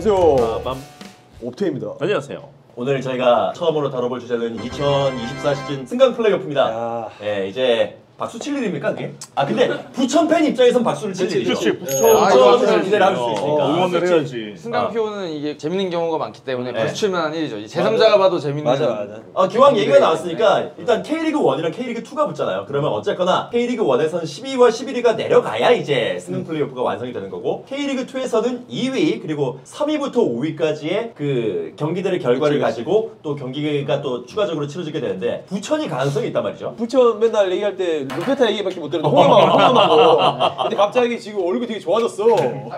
안녕하세요. 옵테입니다. 안녕하세요. 오늘 저희가 처음으로 다뤄볼 주제는 2024 시즌 승강 플레이오프입니다. 네, 이제 박수 칠 일입니까 그게? 아 근데 부천 팬 입장에선 박수를 칠 일이죠. 그렇지. 부천을 기대를 할 수 있으니까. 응원을 해야지. 승강표는 이게 재밌는 경우가 많기 때문에 박수 칠 만한 일이죠. 제3자가 봐도 재밌는. 맞아. 기왕 얘기가 나왔으니까 일단 K리그 1이랑 K리그 2가 붙잖아요. 그러면 어쨌거나 K리그 1에서는 12위와 11위가 내려가야 이제 승강 플레이오프가 완성이 되는 거고 K리그 2에서는 2위 그리고 3위부터 5위까지의 그 경기들의 결과를 가지고 또 경기가 또 추가적으로 치러지게 되는데 부천이 가능성이 있단 말이죠. 부천 맨날 얘기할 때 루페타 얘기밖에 못 들었는데 홍남하고 근데 갑자기 지금 얼굴이 되게 좋아졌어.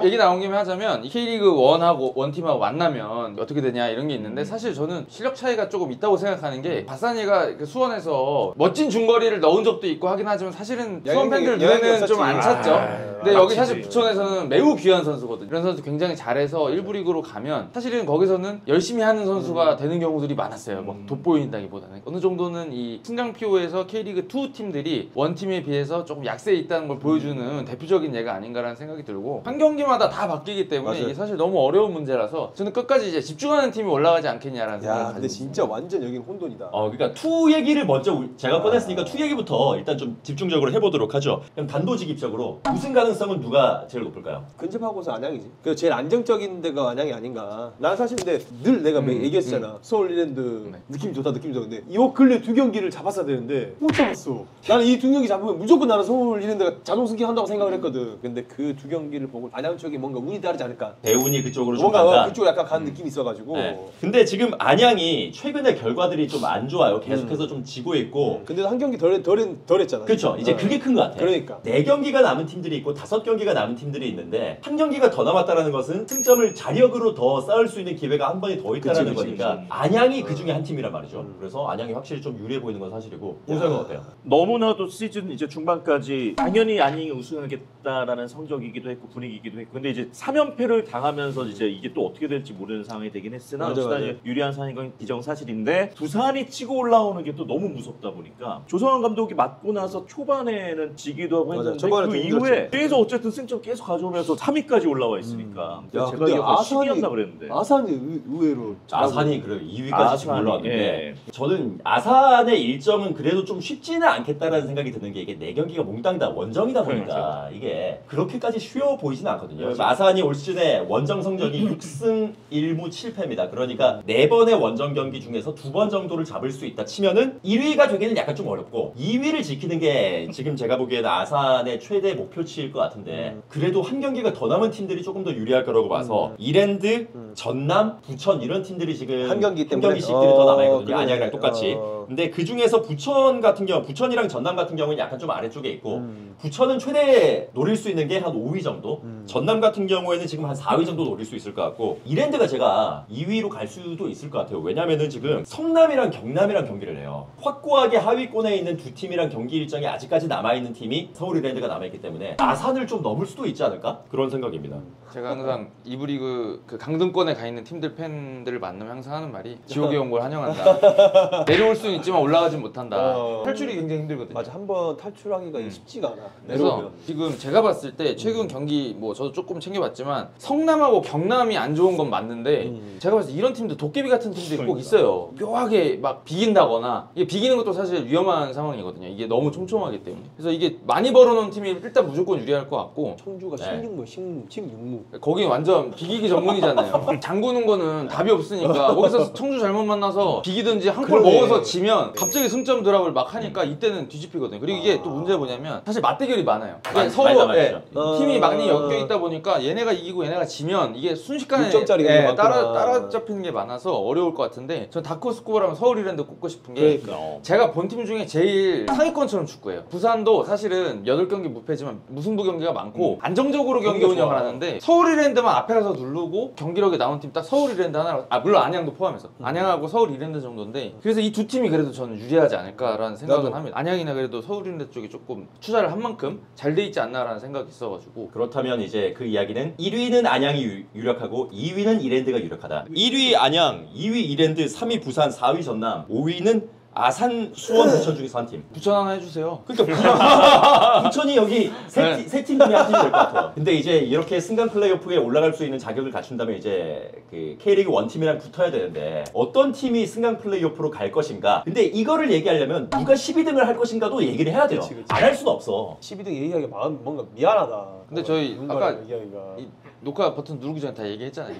얘기 나온 김에 하자면 K리그 1하고 원팀하고 만나면 어떻게 되냐 이런 게 있는데 사실 저는 실력 차이가 조금 있다고 생각하는 게 바사니가 그 수원에서 멋진 중거리를 넣은 적도 있고 하긴 하지만 사실은 수원 팬들 눈에는 좀 안 찼죠. 근데 여기 사실 부천에서는 매우 귀한 선수거든요. 이런 선수 굉장히 잘해서 1부 리그로 가면 사실은 거기서는 열심히 하는 선수가 되는 경우들이 많았어요. 막 돋보인다기보다는 어느 정도는 이 승강피오에서 K리그 2 팀들이 원팀에 비해서 조금 약세에 있다는 걸 보여주는 대표적인 예가 아닌가라는 생각이 들고 한 경기마다 다 바뀌기 때문에 맞아요. 이게 사실 너무 어려운 문제라서 저는 끝까지 이제 집중하는 팀이 올라가지 않겠냐라는 생각이 야, 근데 진짜 완전 여긴 혼돈이다. 그러니까 투 얘기를 먼저 제가 꺼냈으니까 투 얘기부터 일단 좀 집중적으로 해보도록 하죠. 그럼 단도직입적으로 우승 가능성은 누가 제일 높을까요? 근접하고서 안양이지. 그 제일 안정적인 데가 안양이 아닌가. 난 사실 근데 늘 내가 얘기했잖아. 서울 이랜드 느낌이 좋다, 느낌이 좋은데 이 근래 두 경기를 잡았어야 되는데 못 잡았어. 나는 이 두 경기 잡으면 무조건 나는 서울 이랜드가 자동 승격한다고 생각을 했거든. 근데 그 두 경기를 보고 안양 쪽이 뭔가 운이 다르지 않을까. 대운이 그쪽으로 좀 뭔가 간다. 그쪽 약간 간 느낌이 있어가지고. 네. 근데 지금 안양이 최근에 결과들이 좀 안 좋아요. 계속해서 좀 지고 있고. 근데도 한 경기 덜 했잖아. 그렇죠. 이제 그게 큰 것 같아요. 그러니까. 4경기가 남은 팀들이 있고 5경기가 남은 팀들이 있는데 한 경기가 더 남았다는 것은 승점을 자력으로 더 쌓을 수 있는 기회가 한 번이 더 있다는 거니까 안양이 그 중에 한 팀이란 말이죠. 그래서 안양이 확실히 좀 유리해 보이는 건 사실이고 홍석은 어때요? 너무나도 시즌 이제 중반까지 당연히 안양이 우승하겠다라는 성적이기도 했고 분위기이기도 했고 근데 이제 3연패를 당하면서 이제 이게 또 어떻게 될지 모르는 상황이 되긴 했으나 어쨌든 유리한 상황인 건 기정사실인데 부산이 치고 올라오는 게 또 너무 무섭다 보니까 조성환 감독이 맡고 나서 초반에는 지기도 하고 했는데 그 이후에 계속 어쨌든 승점 계속 가져오면서 3위까지 올라와 있으니까 야, 제가 근데 이거 10위였나 그랬는데 아산이 의외로 아산이 그래 2위까지 지금 올라왔는데 예. 저는 아산의 일정은 그래도 좀 쉽지는 않겠다라는 생각이 드는 게 이게 4경기가 몽땅 다 원정이다 보니까 이게 그렇게까지 쉬워 보이지는 않거든요. 아산이 올 시즌에 원정 성적이 6승 1무 7패입니다. 그러니까 4번의 원정 경기 중에서 2번 정도를 잡을 수 있다 치면은 1위가 되기는 약간 좀 어렵고 2위를 지키는 게 지금 제가 보기에는 아산의 최대 목표치일 것 같은데 그래도 한 경기가 더 남은 팀들이 조금 더 유리할 거라고 봐서 이랜드, 전남, 부천 이런 팀들이 지금 한 경기씩 들이 더 남아있거든요. 그래. 안양이랑 똑같이. 근데 그 중에서 부천 같은 경우, 부천이랑 전남 같은 경우는 약간 좀 아래쪽에 있고 부천은 최대 노릴 수 있는 게 한 5위 정도. 전남 같은 경우에는 지금 한 4위 정도 노릴 수 있을 것 같고 이랜드가 제가 2위로 갈 수도 있을 것 같아요. 왜냐면은 지금 성남이랑 경남이랑 경기를 해요. 확고하게 하위권에 있는 두 팀이랑 경기 일정이 아직까지 남아있는 팀이 서울 이랜드가 남아있기 때문에 아산을 좀 넘을 수도 있지 않을까? 그런 생각입니다. 제가 항상 2부 리그 그 강등권에 가 있는 팀들 팬들을 만나면 항상 하는 말이 지옥에 온 걸 환영한다. 내려올 수는 있지만 올라가진 못한다. 탈출이 굉장히 힘들거든요. 맞아, 한번 탈출하기가 쉽지가 않아. 그래서 내려오면. 지금 제가 봤을 때 최근 경기 뭐 저도 조금 챙겨봤지만 성남하고 경남이 안 좋은 건 맞는데 제가 봤을 때 이런 팀도 도깨비 같은 팀들이 꼭 있어요. 묘하게 막 비긴다거나 이게 비기는 것도 사실 위험한 상황이거든요. 이게 너무 촘촘하기 때문에. 그래서 이게 많이 벌어놓은 팀이 일단 무조건 유리할 것 같고 청주가 16무, 16무. 거긴 완전 비기기 전문이잖아요. 잠그는 거는 답이 없으니까 거기서 청주 잘못 만나서 비기든지 한 골 먹어서 지면 갑자기 승점 드랍을 막 하니까 이때는 뒤집히거든요. 그리고 이게 또 문제가 뭐냐면 사실 맞대결이 많아요. 서로 팀이 많이 엮여 있다 보니까 얘네가 이기고 얘네가 지면 이게 순식간에 6점짜리가 따라잡히는 게 많아서 어려울 것 같은데 전 다크호스코어라면 서울 이랜드 꼽고 싶은 게 제가 본 팀 중에 제일 상위권처럼 축구해요. 부산도 사실은 8경기 무패지만 무승부 경기가 많고 안정적으로 경기 운영을 하는데 서울 이랜드만 앞에 가서 누르고 경기력이 나온 팀 딱 서울 이랜드 하나, 물론 안양도 포함해서 안양하고 서울 이랜드 정도인데 그래서 이 두 팀이 그래도 저는 유리하지 않을까라는 생각은 합니다. 안양이나 그래도 서울 이랜드 쪽이 조금 투자를 한 만큼 잘 돼 있지 않나라는 생각이 있어가지고 그렇다면 이제 그 이야기는 1위는 안양이 유력하고 2위는 이랜드가 유력하다. 1위 안양, 2위 이랜드, 3위 부산, 4위 전남, 5위는 아산, 수원, 부천 중에서 한 팀. 부천 하나 해주세요. 그러니까 부천이 여기 세 팀 중에 한 팀이 될 것 같아요. 근데 이제 이렇게 승강 플레이오프에 올라갈 수 있는 자격을 갖춘다면 이제 그 K리그 1팀이랑 붙어야 되는데 어떤 팀이 승강 플레이오프로 갈 것인가. 근데 이거를 얘기하려면 누가 12등을 할 것인가도 얘기를 해야 돼요. 그치. 안 할 수는 없어. 12등 얘기하기 마음 뭔가 미안하다. 근데 저희 누군가를 아까 얘기하기가 이 녹화 버튼 누르기 전에 다 얘기했잖아요.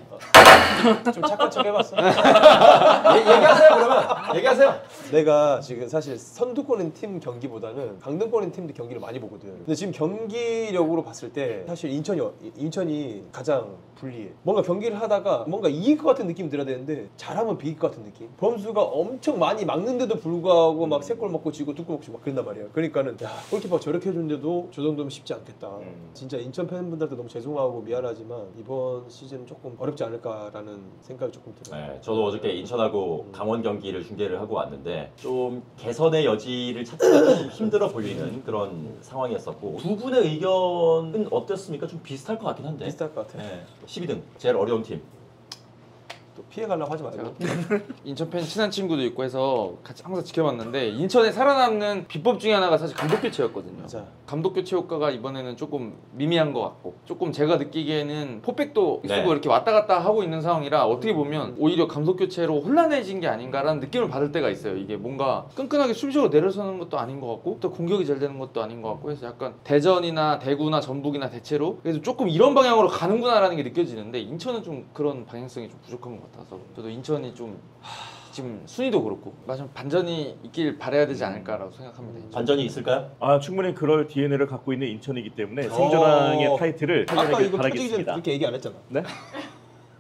좀 착한 척 해봤어. 얘기하세요 그러면. 얘기하세요. 내가 지금 사실 선두권인 팀 경기보다는 강등권인 팀들 경기를 많이 보거든. 근데 지금 경기력으로 봤을 때 사실 인천이 가장 불리해. 뭔가 경기를 하다가 뭔가 이길 것 같은 느낌이 들어야 되는데 잘하면 비길 것 같은 느낌. 범수가 엄청 많이 막는데도 불구하고 막 3골 먹고 지고 2골 먹고 막 그런단 말이야. 그러니까는 야 골키퍼 저렇게 해주는데도 저 정도면 쉽지 않겠다. 진짜 인천 팬분들한테 너무 죄송하고 미안하지만 이번 시즌은 조금 어렵지 않을까라는 생각이 조금 들어요. 네, 저도 어저께 인천하고 강원 경기를 중계를 하고 왔는데 좀 개선의 여지를 찾기가 좀 힘들어 보이는 그런 상황이었었고 두 분의 의견은 어땠습니까? 좀 비슷할 것 같긴 한데. 비슷할 것 같아. 네, 12등 제일 어려운 팀. 또 피해가려고 하지 말고. 인천 팬 친한 친구도 있고 해서 같이 항상 지켜봤는데 인천에 살아남는 비법 중에 하나가 사실 감독 교체였거든요. 맞아. 감독 교체 효과가 이번에는 조금 미미한 것 같고 조금 제가 느끼기에는 포백도 네. 쓰고 이렇게 왔다 갔다 하고 있는 상황이라 어떻게 보면 오히려 감독 교체로 혼란해진 게 아닌가라는 느낌을 받을 때가 있어요. 이게 뭔가 끈끈하게 수비적으로 내려서는 것도 아닌 것 같고 또 공격이 잘 되는 것도 아닌 것 같고 해서 약간 대전이나 대구나 전북이나 대체로 그래서 조금 이런 방향으로 가는구나라는 게 느껴지는데 인천은 좀 그런 방향성이 좀 부족한 것 같아서 저도 인천이 좀 지금 순위도 그렇고 마지막 반전이 있길 바라야 되지 않을까라고 생각합니다. 인천. 반전이 있을까요? 아 충분히 그럴 DNA를 갖고 있는 인천이기 때문에 승전왕의 타이틀을 아까 타결하길 이거 터지기 전에 바라겠습니다. 그렇게 얘기 안 했잖아. 네?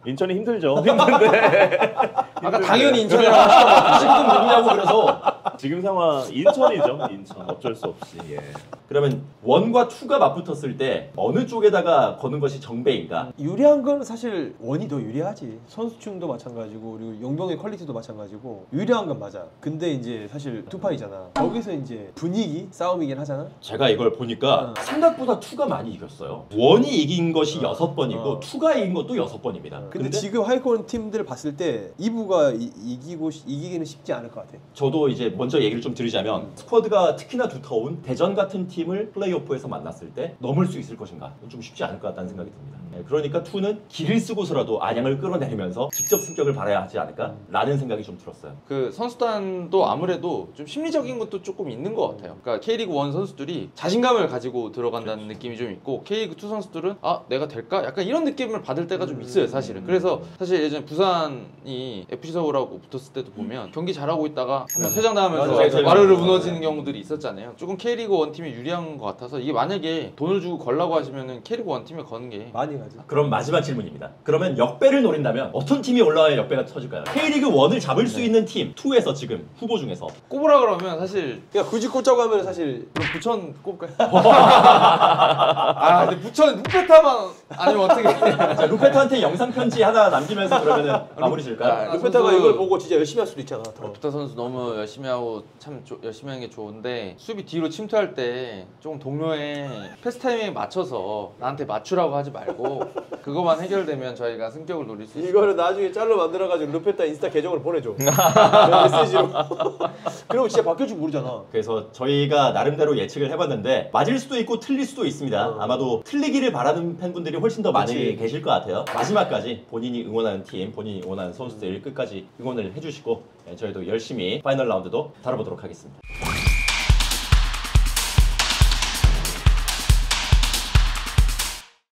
인천이 힘들죠. 힘든데. 아까 당연히 인천이라고 하시더라고요. 지금 누구냐고 그래서 지금 상황 인천이죠. 인천 어쩔 수 없이. 예. 그러면 1과 2가 맞붙었을 때 어느 쪽에다가 거는 것이 정배인가? 유리한 건 사실 원이 더 유리하지. 선수층도 마찬가지고 그리고 용병의 퀄리티도 마찬가지고 유리한 건 맞아. 근데 이제 사실 투파이잖아. 거기서 이제 분위기 싸움이긴 하잖아. 제가 이걸 보니까 생각보다 2가 많이 이겼어요. 1이 이긴 것이 6번이고 2가 이긴 것도 6번입니다. 근데 지금 하위권 팀들 봤을 때 2부가 이기기는 쉽지 않을 것 같아. 저도 이제 먼저 얘기를 좀 드리자면 스쿼드가 특히나 두터운 대전 같은 팀을 플레이오프에서 만났을 때 넘을 수 있을 것인가 좀 쉽지 않을 것 같다는 생각이 듭니다. 그러니까 2는 길을 쓰고서라도 안양을 끌어내리면서 직접 승격을 바라야 하지 않을까 라는 생각이 좀 들었어요. 그 선수단도 아무래도 좀 심리적인 것도 조금 있는 것 같아요. 그러니까 K리그 1 선수들이 자신감을 가지고 들어간다는 느낌이 좀 있고 K리그 2 선수들은 아 내가 될까? 약간 이런 느낌을 받을 때가 좀 있어요 사실은. 그래서 사실 예전에 부산이 FC 서울하고 붙었을 때도 보면 경기 잘하고 있다가 한번 퇴장당하면서 맞아요. 와르르 무너지는 경우들이 있었잖아요. 조금 K리그 1 팀이 유리한 것 같아서 이게 만약에 돈을 주고 걸라고 하시면은 K리그 1 팀에 거는 게 많이 가지. 그럼 마지막 질문입니다. 그러면 역배를 노린다면 어떤 팀이 올라와야 역배가 터질까요? K리그 1을 잡을 수 있는 팀 2에서 지금 후보 중에서 꼽으라 그러면 사실 그냥 굳이 꽂자고 하면 사실 그럼 부천 꼽을까요? 아 근데 부천 루페타만 아니면 어떻게 자, 루페타한테 영상 편지 하나 남기면서 그러면은 마무리 질까요? 루페타가 선수- 이걸 보고 진짜 열심히 할 수도 있잖아. 더. 루페타 선수 너무 열심히 하고 참 열심히 하는 게 좋은데 수비 뒤로 침투할 때 조금 동료의 패스 타이밍에 맞춰서 나한테 맞추라고 하지 말고 그거만 해결되면 저희가 승격을 노릴 수 있어요. 이거를 나중에 짤로 만들어가지고 루페타 인스타 계정으로 보내줘. 메시지로. 그러면 진짜 바뀔 줄 모르잖아. 그래서 저희가 나름대로 예측을 해봤는데 맞을 수도 있고 틀릴 수도 있습니다. 아마도 틀리기를 바라는 팬분들이 훨씬 더 많이 그치. 계실 것 같아요. 마지막까지 본인이 응원하는 팀, 본인이 응원하는 선수들 끝까지 응원을 해주시고 저희도 열심히 파이널 라운드도 다뤄보도록 하겠습니다.